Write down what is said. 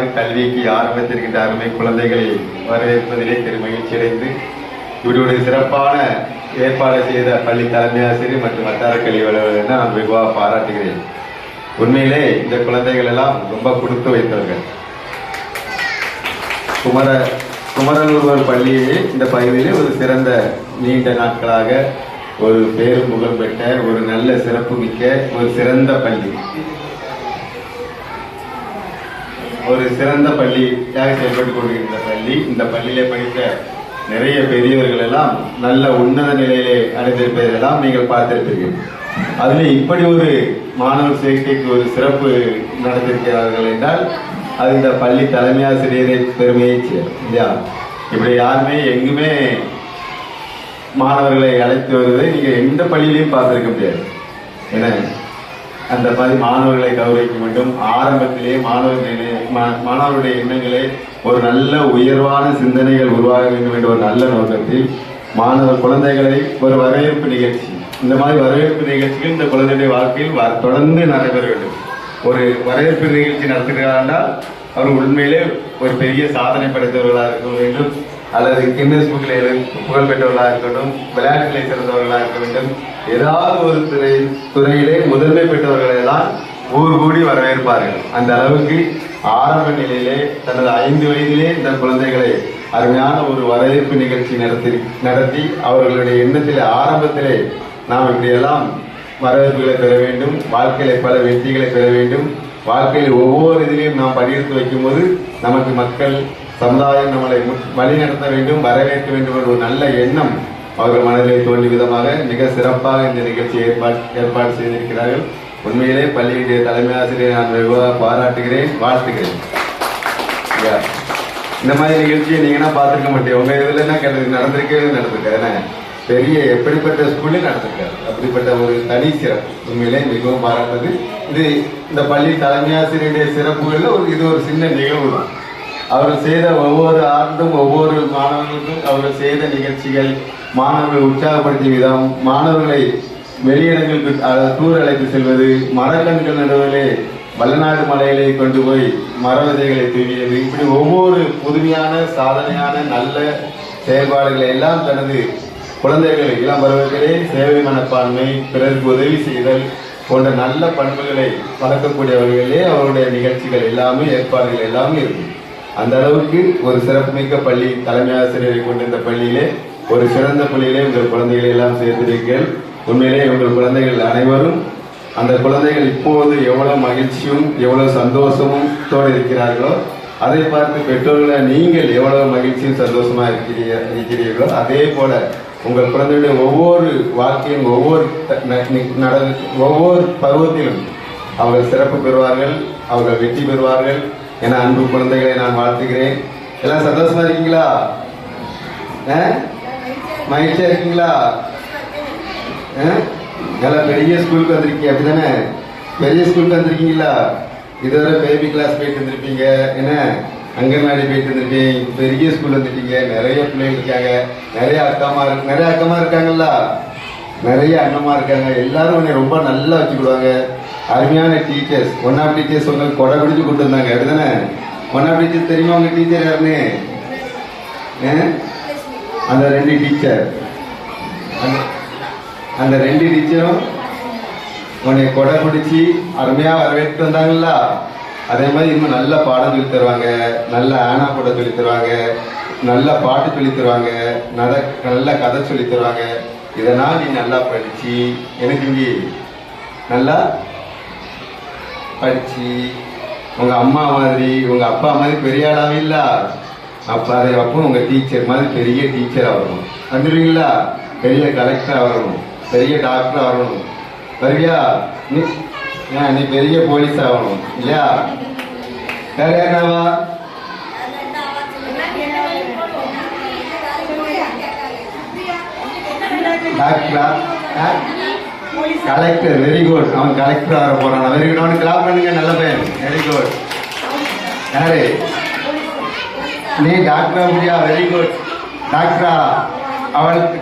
முதலாவது கல்விக்கு ஆரம்பித்திருக்கின்ற அருமை குழந்தைகளை வரவேற்பதிலே மகிழ்ச்சி அடைந்து இவருடைய சிறப்பான ஏற்பாடு செய்த பள்ளி தலைமை ஆசிரியர் மற்றும் வட்டார கல்வி அலுவலர் நான் வெகுவாக பாராட்டுகிறேன். உண்மையிலே இந்த குழந்தைகள் எல்லாம் ரொம்ப கொடுத்து வைத்தவர்கள். குமரலூர் பள்ளியிலே இந்த பகுதியிலே ஒரு சிறந்த நீண்ட நாட்களாக ஒரு பேரும் புகழ் பெற்ற ஒரு நல்ல சிறப்பு மிக்க ஒரு சிறந்த பள்ளி, ஒரு சிறந்த பள்ளியாக செயல்பட்டுக் கொண்டிருக்கின்ற பள்ளி. இந்த பள்ளியிலே படித்த நிறைய பெரியவர்கள் எல்லாம் நல்ல உன்னத நிலையிலே அடைந்திருப்பதெல்லாம் நீங்கள் பார்த்திருப்பீர்கள். அதில் இப்படி ஒரு மாணவர் சேர்க்கைக்கு ஒரு சிறப்பு நடந்திருக்கிறார்கள் என்றால் அது இந்த பள்ளி தலைமை ஆசிரியரை பெருமையை இல்லையா? இப்படி யாருமே எங்குமே மாணவர்களை அழைத்து வருவதை நீங்கள் எந்த பள்ளியிலையும் பார்த்திருக்க முடியாது. ஏன்னா அந்த மாதிரி மாணவர்களை கௌரவிக்க வேண்டும். ஆரம்பத்திலே மாணவருடைய எண்ணங்களே ஒரு நல்ல உயர்வான சிந்தனைகள் உருவாக வேண்டும் என்ற ஒரு நல்ல நோக்கத்தில் மாணவர் குழந்தைகளை ஒரு வரவேற்பு நிகழ்ச்சி, இந்த மாதிரி வரவேற்பு நிகழ்ச்சிகள் இந்த குழந்தையுடைய வாழ்க்கையில் தொடர்ந்து நடைபெற வேண்டும். ஒரு வரவேற்பு நிகழ்ச்சி நடத்துகிறார்கள் அவர் உண்மையிலே ஒரு பெரிய சாதனை படைத்தவர்களாக இருக்க வேண்டும், அல்லது கின்னஸ் புக்கில் புகழ் பெற்றவர்களாக இருக்கட்டும், விளையாட்டுகளை சிறந்தவர்களாக இருக்க வேண்டும். ஏதாவது ஒரு துறையிலே முதன்மை பெற்றவர்களை எல்லாம் ஊர் கூடி வரவேற்பார்கள். அந்த அளவுக்கு ஆரம்ப நிலையிலே தனது 5 வயதிலே இந்த குழந்தைகளை அருமையான ஒரு வரவேற்பு நிகழ்ச்சி நடத்தி அவர்களுடைய எண்ணத்திலே ஆரம்பத்திலே நாம் இப்படியெல்லாம் வரவேற்புகளை பெற வேண்டும், வாழ்க்கையில பல வெற்றிகளை பெற வேண்டும், வாழ்க்கையில் ஒவ்வொரு இதிலையும் நாம் படியெடுத்து வைக்கும்போது நமக்கு மக்கள் சமுதாயம் நம்மளை வழிநடத்த வேண்டும், வரவேற்க வேண்டும் என்ற ஒரு நல்ல எண்ணம் அவர்கள் மனதிலே தோன்றிய விதமாக மிக சிறப்பாக இந்த நிகழ்ச்சியை ஏற்பாடு செய்திருக்கிறார்கள். உண்மையிலே பள்ளியுடைய தலைமை ஆசிரியரை நான் வெகுவாக பாராட்டுகிறேன், வாழ்த்துகிறேன். இந்த மாதிரி நிகழ்ச்சியை நீங்கன்னா பார்த்துருக்க மாட்டேன். உங்க இதுல என்ன நடந்திருக்காரு பெரிய எப்படிப்பட்ட ஸ்கூல்லையும் நடந்திருக்காரு. அப்படிப்பட்ட ஒரு தனி சிறப்பு உண்மையிலே மிகவும் பாராட்டுது. இது இந்த பள்ளி தலைமை ஆசிரியருடைய சிறப்புகளில் இது ஒரு சின்ன நிகழ்வு தான். அவர்கள் செய்த ஒவ்வொரு ஆண்டும் ஒவ்வொரு மாணவர்களுக்கும் அவர்கள் செய்த நிகழ்ச்சிகள், மாணவர்களை உற்சாகப்படுத்திய விதம், மாணவர்களை வெளியிடங்களுக்கு டூர் அழைத்து செல்வது, மரக்கன்கள் நடுவிலே வல்லநாடு மலையிலே கொண்டு போய் மர விதைகளை தூவியது, இப்படி ஒவ்வொரு புதுமையான சாதனையான நல்ல செயல்பாடுகளை எல்லாம் தனது குழந்தைகள் இளம் பருவத்திலே சேவை மனப்பான்மை, பிறருக்கு உதவி செய்தல் போன்ற நல்ல பண்புகளை வளர்க்கக்கூடியவர்களே அவருடைய நிகழ்ச்சிகள் எல்லாமே ஏற்பாடுகள் எல்லாமே இருக்கும். அந்த அளவுக்கு ஒரு சிறப்புமிக்க பள்ளி தலைமை ஆசிரியரை கொண்ட இந்த பள்ளியிலே ஒரு சிறந்த பள்ளியிலே உங்கள் குழந்தைகளை எல்லாம் சேர்த்திருக்கீர்கள். உண்மையிலே உங்கள் குழந்தைகள் அனைவரும் அந்த குழந்தைகள் இப்போது எவ்வளவு மகிழ்ச்சியும் எவ்வளவு சந்தோஷமும் தோடு இருக்கிறார்களோ அதை பார்த்து பெற்றோர்களை நீங்கள் எவ்வளவு மகிழ்ச்சியும் சந்தோஷமா இருக்கிறீர்களோ அதே போல உங்கள் குழந்தைகளுடைய ஒவ்வொரு வாழ்க்கையும் ஒவ்வொரு பருவத்திலும் அவர்கள் சிறப்பு பெறுவார்கள், அவர்கள் வெற்றி பெறுவார்கள் என அன்பு குழந்தைகளை நான் வாழ்த்துகிறேன். எல்லாம் சந்தோஷமா இருக்கீங்களா? மகிழ்ச்சியா இருக்கீங்களா? எல்லாம் பெரிய ஸ்கூலுக்கு வந்திருக்கீங்க அப்படிதானே? பெரிய ஸ்கூலுக்கு வந்திருக்கீங்களா? இதுவரை பேபி கிளாஸ் போயிட்டு வந்திருப்பீங்க, என்ன அங்கன்வாடி போயிட்டு வந்திருக்கீங்க, பெரிய ஸ்கூல் வந்துட்டீங்க. நிறைய பிள்ளைகள் இருக்காங்க, நிறைய அக்கமா இருக்காங்கல்ல, நிறைய அண்ணமா இருக்காங்க. எல்லாரும் உன்னை ரொம்ப நல்லா வச்சுக்கிடுவாங்க. அருமையான டீச்சர்ஸ், ஒன் ஆஃப் டீச்சர்ஸ் உங்களுக்கு கொடை பிடிச்சு கொண்டு வந்தாங்க அப்படிதானே? ஒன் ஆஃப் டீச்சர்ஸ் தெரியுமா உங்க டீச்சர் யாருன்னு? அந்த 2 டீச்சர், அந்த 2 டீச்சரும் உன்னை கொடை பிடிச்சி அருமையா வரவேற்று வந்தாங்கல்ல. அதே மாதிரி இன்னும் நல்ல பாடம் சொல்லி தருவாங்க, நல்ல ஆனா போட சொல்லி தருவாங்க, நல்ல பாட்டு சொல்லி தருவாங்க, நல்ல கதை சொல்லி தருவாங்க. இதெல்லாம் நீ நல்லா படிச்சு எனக்கு இங்கே நல்லா படிச்சு உங்க அம்மா மாதிரி உங்க அப்பா மாதிரி பெரிய ஆளாவே இல்ல, அப்போ உங்க டீச்சர் மாதிரி பெரிய டீச்சர் ஆகணும். வந்துடுவீங்களா? பெரிய கலெக்டர் ஆகணும், பெரிய டாக்டர் ஆகணும். சரியா? நீ பெரிய போலீஸ் ஆகணும் இல்லையா? வேற யாராவா? டாக்டரா? கலெக்டர். Very good. அவன் கலெக்டர் ஆக போறான். Very good. அவனுக்கு கிளாப் பண்ணுங்க. நல்ல பையன். Very good. யாரு? நீ டாக்டரா முடியா? Very good. டாக்டரா? அவளுக்கு